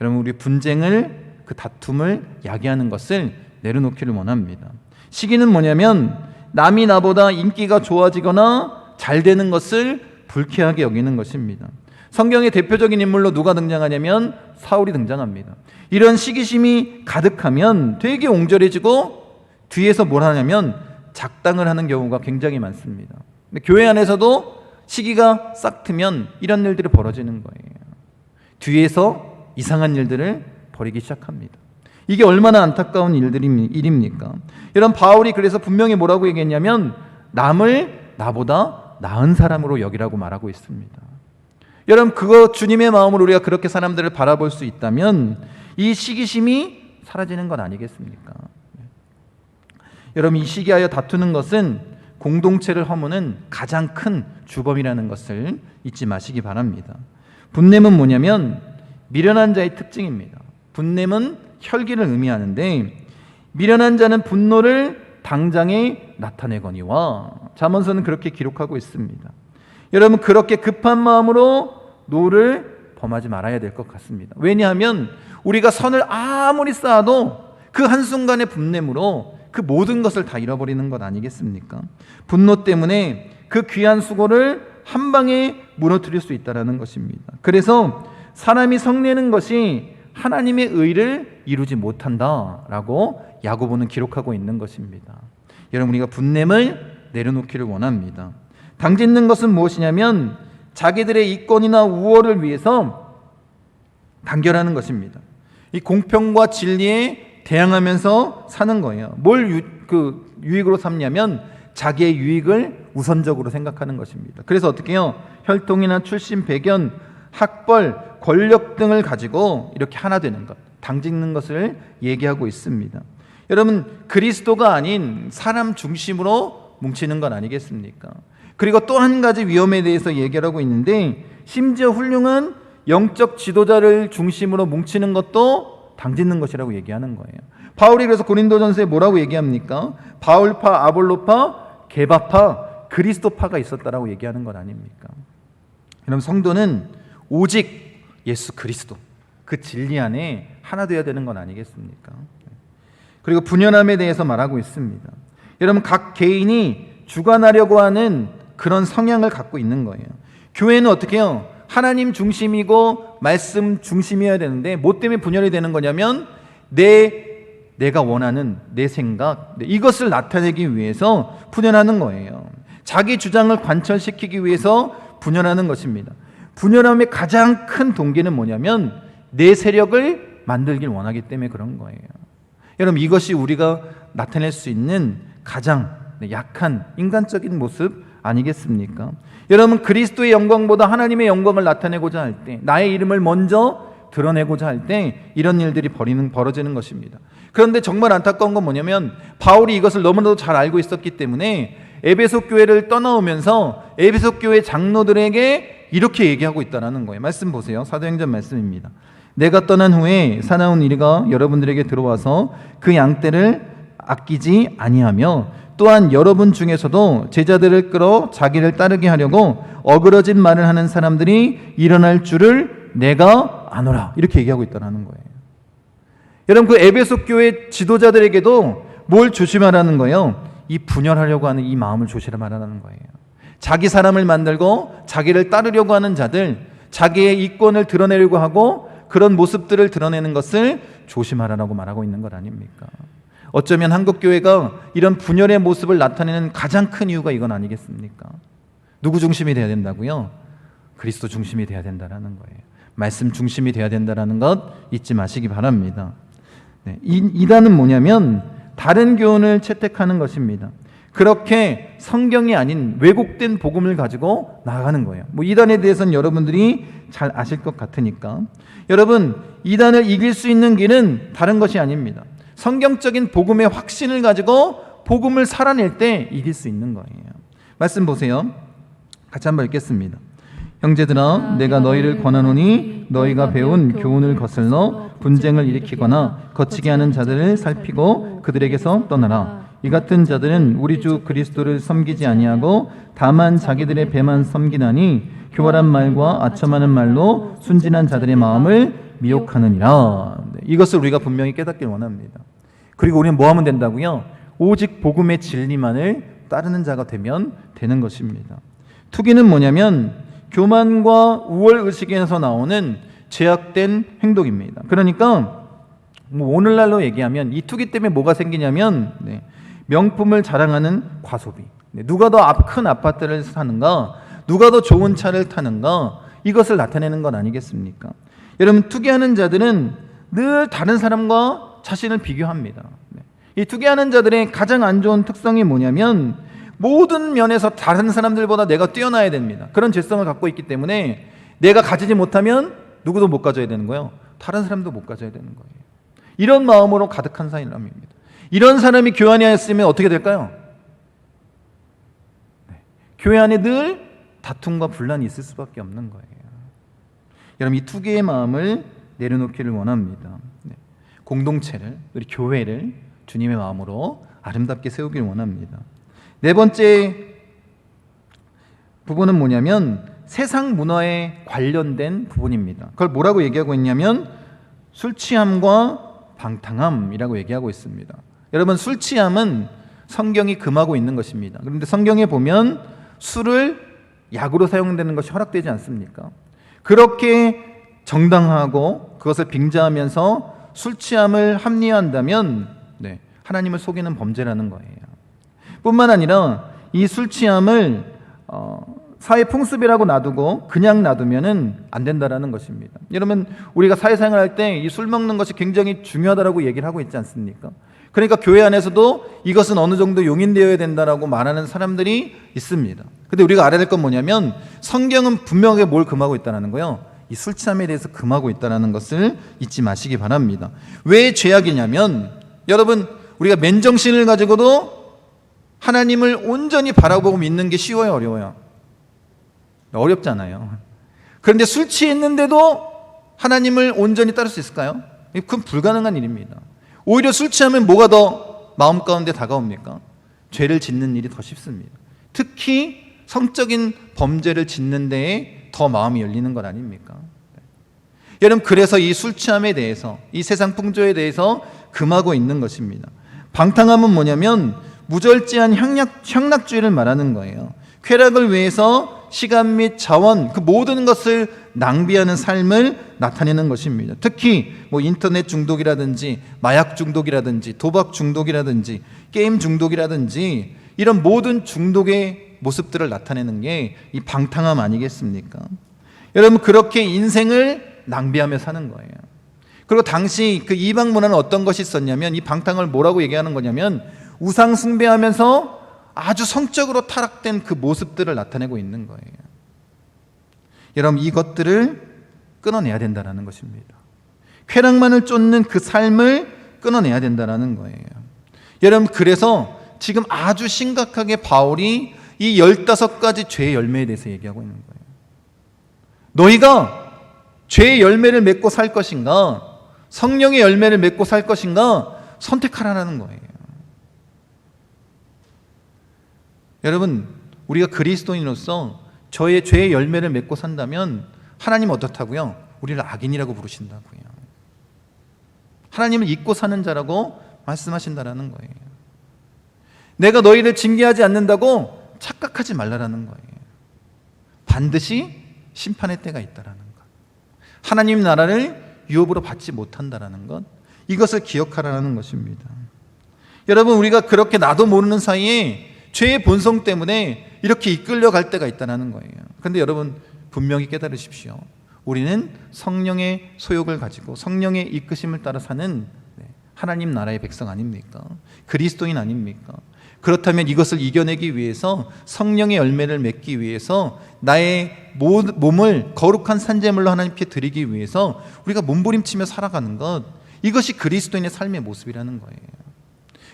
S1: 여러분, 우리 분쟁을, 그 다툼을 야기하는 것을 내려놓기를 원합니다. 시기는 뭐냐면 남이 나보다 인기가 좋아지거나 잘 되는 것을 불쾌하게 여기는 것입니다. 성경의 대표적인 인물로 누가 등장하냐면 사울이 등장합니다. 이런 시기심이 가득하면 되게 옹졸해지고 뒤에서 뭘 하냐면 작당을 하는 경우가 굉장히 많습니다. 근데 교회 안에서도 시기가 싹 트면 이런 일들이 벌어지는 거예요. 뒤에서 이상한 일들을 벌이기 시작합니다. 이게 얼마나 안타까운 일입니까? 이런 바울이 그래서 분명히 뭐라고 얘기했냐면 남을 나보다 나은 사람으로 여기라고 말하고 있습니다. 여러분, 그거 주님의 마음으로 우리가 그렇게 사람들을 바라볼 수 있다면 이 시기심이 사라지는 건 아니겠습니까? 여러분, 이 시기하여 다투는 것은 공동체를 허무는 가장 큰 주범이라는 것을 잊지 마시기 바랍니다. 분냄은 뭐냐면 미련한 자의 특징입니다. 분냄은 혈기를 의미하는데 미련한 자는 분노를 당장에 나타내거니와 잠언서는 그렇게 기록하고 있습니다. 여러분, 그렇게 급한 마음으로 노를 범하지 말아야 될 것 같습니다. 왜냐하면 우리가 선을 아무리 쌓아도 그 한순간의 분냄으로 그 모든 것을 다 잃어버리는 것 아니겠습니까? 분노 때문에 그 귀한 수고를 한 방에 무너뜨릴 수 있다는 것입니다. 그래서 사람이 성내는 것이 하나님의 의를 이루지 못한다라고 야고보는 기록하고 있는 것입니다. 여러분, 우리가 분냄을 내려놓기를 원합니다. 당짓는 것은 무엇이냐면 자기들의 이권이나 우월을 위해서 단결하는 것입니다. 이 공평과 진리에 대항하면서 사는 거예요. 뭘 유익으로 삼냐면 자기의 유익을 우선적으로 생각하는 것입니다. 그래서 어떻게 해요? 혈통이나 출신, 배경, 학벌, 권력 등을 가지고 이렇게 하나 되는 것, 당짓는 것을 얘기하고 있습니다. 여러분, 그리스도가 아닌 사람 중심으로 뭉치는 건 아니겠습니까? 그리고 또 한 가지 위험에 대해서 얘기를 하고 있는데 심지어 훌륭한 영적 지도자를 중심으로 뭉치는 것도 당짓는 것이라고 얘기하는 거예요. 바울이 그래서 고린도전서에 뭐라고 얘기합니까? 바울파, 아볼로파, 게바파, 그리스도파가 있었다라고 얘기하는 것 아닙니까? 그럼 성도는 오직 예수 그리스도, 그 진리 안에 하나 되어야 되는 건 아니겠습니까? 그리고 분연함에 대해서 말하고 있습니다.
S3: 여러분, 각 개인이 주관하려고 하는 그런 성향을 갖고 있는 거예요. 교회는 어떻게 해요? 하나님 중심이고 말씀 중심이어야 되는데 뭐 때문에 분열이 되는 거냐면 내가 원하는 내 생각, 이것을 나타내기 위해서 분열하는 거예요. 자기 주장을 관철시키기 위해서 분열하는 것입니다. 분열함의 가장 큰 동기는 뭐냐면 내 세력을 만들길 원하기 때문에 그런 거예요. 여러분, 이것이 우리가 나타낼 수 있는 가장 약한 인간적인 모습 아니겠습니까? 여러분, 그리스도의 영광보다 하나님의 영광을 나타내고자 할 때, 나의 이름을 먼저 드러내고자 할 때 이런 일들이 벌어지는 것입니다. 그런데 정말 안타까운 건 뭐냐면 바울이 이것을 너무나도 잘 알고 있었기 때문에 에베소 교회를 떠나오면서 에베소 교회 장로들에게 이렇게 얘기하고 있다는 거예요. 말씀 보세요. 사도행전 말씀입니다. 내가 떠난 후에 사나운 이리가 여러분들에게 들어와서 그 양떼를 아끼지 아니하며 또한 여러분 중에서도 제자들을 끌어 자기를 따르게 하려고 어그러진 말을 하는 사람들이 일어날 줄을 내가 아노라. 이렇게 얘기하고 있다는 거예요. 여러분, 그 에베소 교회 지도자들에게도 뭘 조심하라는 거예요? 이 분열하려고 하는 이 마음을 조심하라는 거예요. 자기 사람을 만들고 자기를 따르려고 하는 자들, 자기의 이권을 드러내려고 하고 그런 모습들을 드러내는 것을 조심하라고 말하고 있는 것 아닙니까? 어쩌면 한국교회가 이런 분열의 모습을 나타내는 가장 큰 이유가 이건 아니겠습니까? 누구 중심이 돼야 된다고요? 그리스도 중심이 돼야 된다는 거예요. 말씀 중심이 돼야 된다는 것 잊지 마시기 바랍니다. 네, 이단은 뭐냐면 다른 교훈을 채택하는 것입니다. 그렇게 성경이 아닌 왜곡된 복음을 가지고 나아가는 거예요. 이단에 대해서는 여러분들이 잘 아실 것 같으니까. 여러분, 이단을 이길 수 있는 길은 다른 것이 아닙니다. 성경적인 복음의 확신을 가지고 복음을 살아낼 때 이길 수 있는 거예요. 말씀 보세요. 같이 한번 읽겠습니다. 형제들아, 내가 너희를 권하노니 너희가 배운 교훈을 거슬러 분쟁을 일으키거나 거치게 하는 자들을 살피고 그들에게서 떠나라. 이 같은 자들은 우리 주 그리스도를 섬기지 아니하고 다만 자기들의 배만 섬기나니 교활한 말과 아첨하는 말로 순진한 자들의 마음을 미혹하느니라. 이것을 우리가 분명히 깨닫길 원합니다. 그리고 우리는 뭐 하면 된다고요? 오직 복음의 진리만을 따르는 자가 되면 되는 것입니다. 투기는 뭐냐면 교만과 우월의식에서 나오는 죄악된 행동입니다. 그러니까 오늘날로 얘기하면 이 투기 때문에 뭐가 생기냐면 명품을 자랑하는 과소비, 누가 더 큰 아파트를 사는가, 누가 더 좋은 차를 타는가, 이것을 나타내는 것 아니겠습니까? 여러분, 투기하는 자들은 늘 다른 사람과 자신을 비교합니다. 이 투기하는 자들의 가장 안 좋은 특성이 뭐냐면 모든 면에서 다른 사람들보다 내가 뛰어나야 됩니다. 그런 죄성을 갖고 있기 때문에 내가 가지지 못하면 누구도 못 가져야 되는 거예요. 다른 사람도 못 가져야 되는 거예요. 이런 마음으로 가득한 사람입니다. 이런 사람이 교회 안에 있으면 어떻게 될까요? 교회 안에 늘 다툼과 분란이 있을 수밖에 없는 거예요. 여러분, 이 투기의 마음을 내려놓기를 원합니다. 공동체를, 우리 교회를 주님의 마음으로 아름답게 세우길 원합니다. 네 번째 부분은 뭐냐면 세상 문화에 관련된 부분입니다. 그걸 뭐라고 얘기하고 있냐면 술 취함과 방탕함이라고 얘기하고 있습니다. 여러분, 술 취함은 성경이 금하고 있는 것입니다. 그런데 성경에 보면 술을 약으로 사용되는 것이 허락되지 않습니까? 그렇게 정당하고 그것을 빙자하면서 술 취함을 합리화한다면 하나님을 속이는 범죄라는 거예요. 뿐만 아니라 이 술 취함을 사회 풍습이라고 놔두고 그냥 놔두면은 안 된다라는 것입니다. 여러분, 우리가 사회생활할 때 이 술 먹는 것이 굉장히 중요하다라고 얘기를 하고 있지 않습니까? 그러니까 교회 안에서도 이것은 어느 정도 용인되어야 된다라고 말하는 사람들이 있습니다. 근데 우리가 알아야 될 건 뭐냐면 성경은 분명하게 뭘 금하고 있다는 거예요. 이 술 취함에 대해서 금하고 있다는 것을 잊지 마시기 바랍니다. 왜 죄악이냐면 여러분, 우리가 맨정신을 가지고도 하나님을 온전히 바라보고 믿는 게 쉬워요, 어려워요? 어렵잖아요. 그런데 술 취했는데도 하나님을 온전히 따를 수 있을까요? 그건 불가능한 일입니다. 오히려 술 취하면 뭐가 더 마음 가운데 다가옵니까? 죄를 짓는 일이 더 쉽습니다. 특히 성적인 범죄를 짓는 데에 더 마음이 열리는 것 아닙니까? 여러분, 그래서 이 술 취함에 대해서, 이 세상 풍조에 대해서 금하고 있는 것입니다. 방탕함은 뭐냐면 무절제한 향락주의를 말하는 거예요. 쾌락을 위해서 시간 및 자원, 그 모든 것을 낭비하는 삶을 나타내는 것입니다. 특히 뭐 인터넷 중독이라든지 마약 중독이라든지 도박 중독이라든지 게임 중독이라든지 이런 모든 중독의 모습들을 나타내는 게 이 방탕함 아니겠습니까? 여러분, 그렇게 인생을 낭비하며 사는 거예요. 그리고 당시 그 이방 문화는 어떤 것이 있었냐면, 이 방탕을 뭐라고 얘기하는 거냐면 우상 숭배하면서 아주 성적으로 타락된 그 모습들을 나타내고 있는 거예요. 여러분, 이것들을 끊어내야 된다는 것입니다. 쾌락만을 쫓는 그 삶을 끊어내야 된다는 거예요. 여러분, 그래서 지금 아주 심각하게 바울이 이 15가지 죄의 열매에 대해서 얘기하고 있는 거예요. 너희가 죄의 열매를 맺고 살 것인가, 성령의 열매를 맺고 살 것인가 선택하라는 거예요. 여러분, 우리가 그리스도인으로서 저의 죄의 열매를 맺고 산다면 하나님 어떻다고요? 우리를 악인이라고 부르신다고요. 하나님을 잊고 사는 자라고 말씀하신다라는 거예요. 내가 너희를 징계하지 않는다고 착각하지 말라라는 거예요. 반드시 심판의 때가 있다라는 것, 하나님 나라를 유업으로 받지 못한다라는 것, 이것을 기억하라는 것입니다. 여러분, 우리가 그렇게 나도 모르는 사이에 죄의 본성 때문에 이렇게 이끌려갈 때가 있다는 거예요. 그런데 여러분, 분명히 깨달으십시오. 우리는 성령의 소욕을 가지고 성령의 이끄심을 따라 사는 하나님 나라의 백성 아닙니까? 그리스도인 아닙니까? 그렇다면 이것을 이겨내기 위해서, 성령의 열매를 맺기 위해서, 나의 몸을 거룩한 산제물로 하나님께 드리기 위해서 우리가 몸부림치며 살아가는 것, 이것이 그리스도인의 삶의 모습이라는 거예요.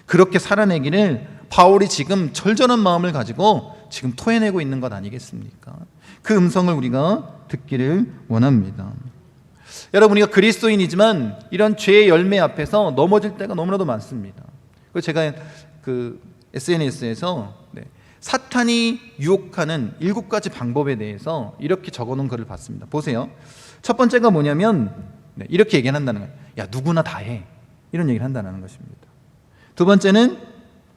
S3: 그렇게 살아내기를 바울이 지금 절절한 마음을 가지고 지금 토해내고 있는 것 아니겠습니까? 그 음성을 우리가 듣기를 원합니다. 여러분, 우리가 그리스도인이지만 이런 죄의 열매 앞에서 넘어질 때가 너무나도 많습니다. 그래서 제가 SNS에서 사탄이 유혹하는 7가지 방법에 대해서 이렇게 적어놓은 글을 봤습니다. 보세요. 첫 번째가 뭐냐면 이렇게 얘기한다는 거예요. 야, 누구나 다 해. 이런 얘기를 한다는 것입니다. 두 번째는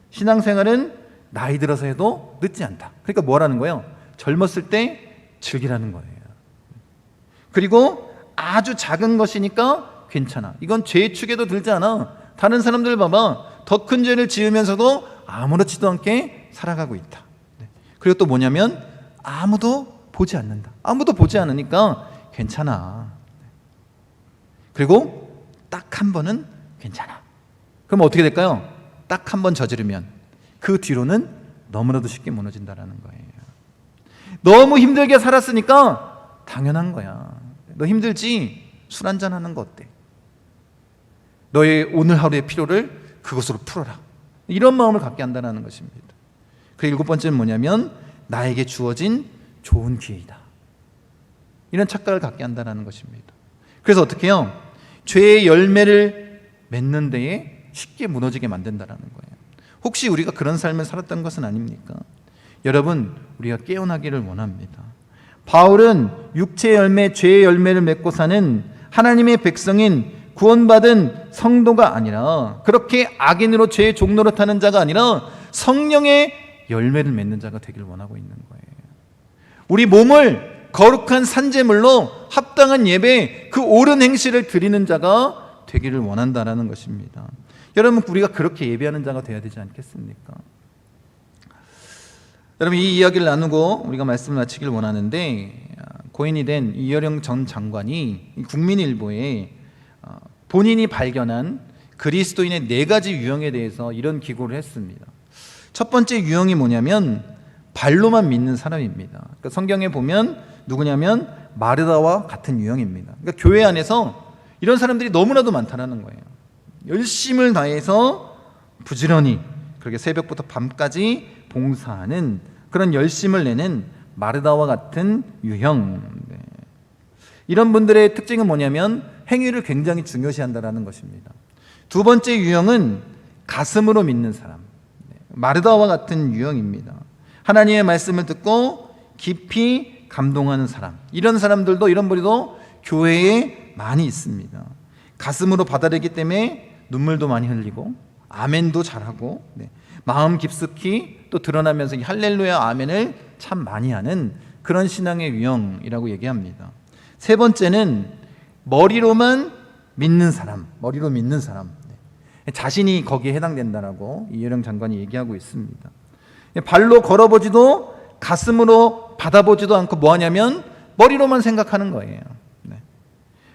S3: 신앙생활은 나이 들어서 해도 늦지 않다. 그러니까 뭐라는 거예요? 젊었을 때 즐기라는 거예요. 그리고 아주 작은 것이니까 괜찮아. 이건 죄의 축에도 들지 않아. 다른 사람들 봐봐. 더 큰 죄를 지으면서도 아무렇지도 않게 살아가고 있다. 그리고 또 뭐냐면 아무도 보지 않는다. 아무도 보지 않으니까 괜찮아. 그리고 딱 한 번은 괜찮아. 그럼 어떻게 될까요? 딱 한 번 저지르면 그 뒤로는 너무나도 쉽게 무너진다라는 거예요. 너무 힘들게 살았으니까 당연한 거야. 너 힘들지? 술 한잔 하는 거 어때? 너의 오늘 하루의 피로를 그것으로 풀어라. 이런 마음을 갖게 한다는 것입니다. 그리고 7번째는 뭐냐면 나에게 주어진 좋은 기회이다. 이런 착각을 갖게 한다는 것입니다. 그래서 어떻게 해요? 죄의 열매를 맺는 데에 쉽게 무너지게 만든다는 거예요. 혹시 우리가 그런 삶을 살았던 것은 아닙니까? 여러분, 우리가 깨어나기를 원합니다. 바울은 육체의 열매, 죄의 열매를 맺고 사는 하나님의 백성인 구원받은 성도가 아니라, 그렇게 악인으로 죄의 종로로 타는 자가 아니라 성령의 열매를 맺는 자가 되기를 원하고 있는 거예요. 우리 몸을 거룩한 산제물로 합당한 예배, 그 옳은 행실을 드리는 자가 되기를 원한다는 것입니다. 여러분, 우리가 그렇게 예배하는 자가 되어야 되지 않겠습니까? 여러분, 이 이야기를 나누고 우리가 말씀을 마치길 원하는데, 고인이 된 이여령 전 장관이 국민일보에 본인이 발견한 그리스도인의 4가지 유형에 대해서 이런 기고를 했습니다. 첫 번째 유형이 뭐냐면 발로만 믿는 사람입니다. 그러니까 성경에 보면 누구냐면 마르다와 같은 유형입니다. 그러니까 교회 안에서 이런 사람들이 너무나도 많다는 거예요. 열심을 다해서 부지런히 그렇게 새벽부터 밤까지 봉사하는 그런 열심을 내는 마르다와 같은 유형. 이런 분들의 특징은 뭐냐면 행위를 굉장히 중요시한다는 것입니다. 두 번째 유형은 가슴으로 믿는 사람, 마르다와 같은 유형입니다. 하나님의 말씀을 듣고 깊이 감동하는 사람, 이런 사람들도, 이런 분들도 교회에 많이 있습니다. 가슴으로 받아들이기 때문에 눈물도 많이 흘리고 아멘도 잘하고 마음 깊숙이 또 드러나면서 이 할렐루야 아멘을 참 많이 하는 그런 신앙의 유형이라고 얘기합니다. 세 번째는 머리로만 믿는 사람, 머리로 믿는 사람. 자신이 거기에 해당된다라고 이혜령 장관이 얘기하고 있습니다. 발로 걸어보지도 가슴으로 받아보지도 않고 뭐 하냐면 머리로만 생각하는 거예요.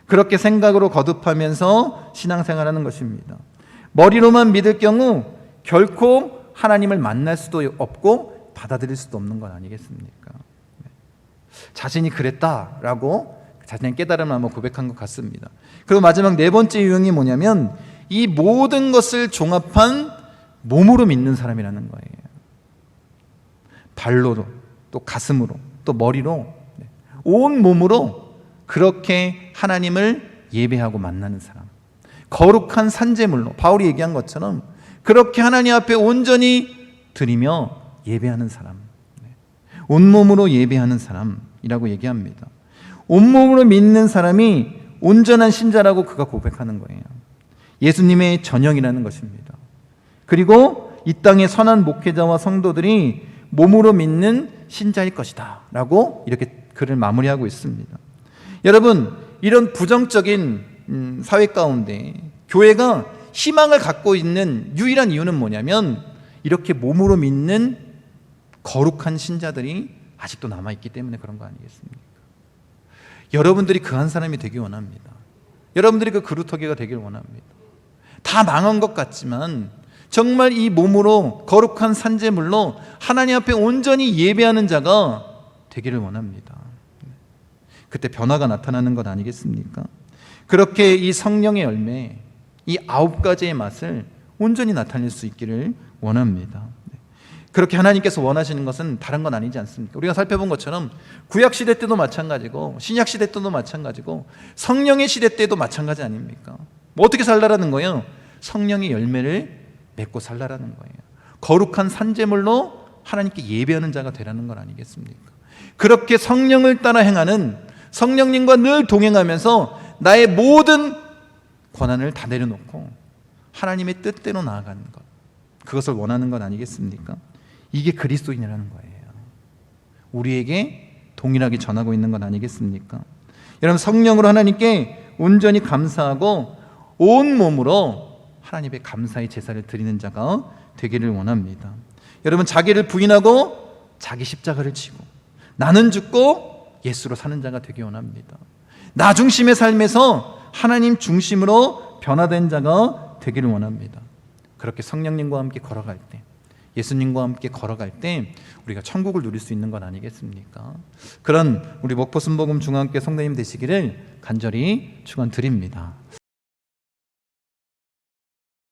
S3: 그렇게 생각으로 거듭하면서 신앙생활하는 것입니다. 머리로만 믿을 경우 결코 하나님을 만날 수도 없고 받아들일 수도 없는 건 아니겠습니까? 자신이 그랬다라고 자신의 깨달음을 한번 고백한 것 같습니다. 그리고 마지막 네 번째 유형이 뭐냐면 이 모든 것을 종합한 몸으로 믿는 사람이라는 거예요. 발로도 또 가슴으로 또 머리로 온 몸으로 그렇게 하나님을 예배하고 만나는 사람, 거룩한 산제물로 바울이 얘기한 것처럼 그렇게 하나님 앞에 온전히 드리며 예배하는 사람, 온몸으로 예배하는 사람이라고 얘기합니다. 온몸으로 믿는 사람이 온전한 신자라고 그가 고백하는 거예요. 예수님의 전형이라는 것입니다. 그리고 이 땅의 선한 목회자와 성도들이 몸으로 믿는 신자일 것이다 라고 이렇게 글을 마무리하고 있습니다. 여러분, 이런 부정적인 사회 가운데 교회가 희망을 갖고 있는 유일한 이유는 뭐냐면 이렇게 몸으로 믿는 거룩한 신자들이 아직도 남아있기 때문에 그런 거 아니겠습니까? 여러분들이 그 한 사람이 되길 원합니다. 여러분들이 그 그루터기가 되길 원합니다. 다 망한 것 같지만 정말 이 몸으로 거룩한 산제물로 하나님 앞에 온전히 예배하는 자가 되기를 원합니다. 그때 변화가 나타나는 것 아니겠습니까? 그렇게 이 성령의 열매, 이 9가지의 맛을 온전히 나타낼 수 있기를 원합니다. 그렇게 하나님께서 원하시는 것은 다른 건 아니지 않습니까? 우리가 살펴본 것처럼 구약시대 때도 마찬가지고 신약시대 때도 마찬가지고 성령의 시대 때도 마찬가지 아닙니까? 뭐 어떻게 살라라는 거예요? 성령의 열매를 맺고 살라라는 거예요. 거룩한 산제물로 하나님께 예배하는 자가 되라는 건 아니겠습니까? 그렇게 성령을 따라 행하는, 성령님과 늘 동행하면서 나의 모든 권한을 다 내려놓고 하나님의 뜻대로 나아가는 것, 그것을 원하는 것 아니겠습니까? 이게 그리스도인이라는 거예요. 우리에게 동일하게 전하고 있는 것 아니겠습니까? 여러분, 성령으로 하나님께 온전히 감사하고 온 몸으로 하나님의 감사의 제사를 드리는 자가 되기를 원합니다. 여러분, 자기를 부인하고 자기 십자가를 지고 나는 죽고 예수로 사는 자가 되기 원합니다. 나 중심의 삶에서 하나님 중심으로 변화된 자가 되기를 원합니다. 그렇게 성령님과 함께 걸어갈 때, 예수님과 함께 걸어갈 때 우리가 천국을 누릴 수 있는 건 아니겠습니까? 그런 우리 목포순복음 중앙교회 성도님 되시기를 간절히 축원드립니다.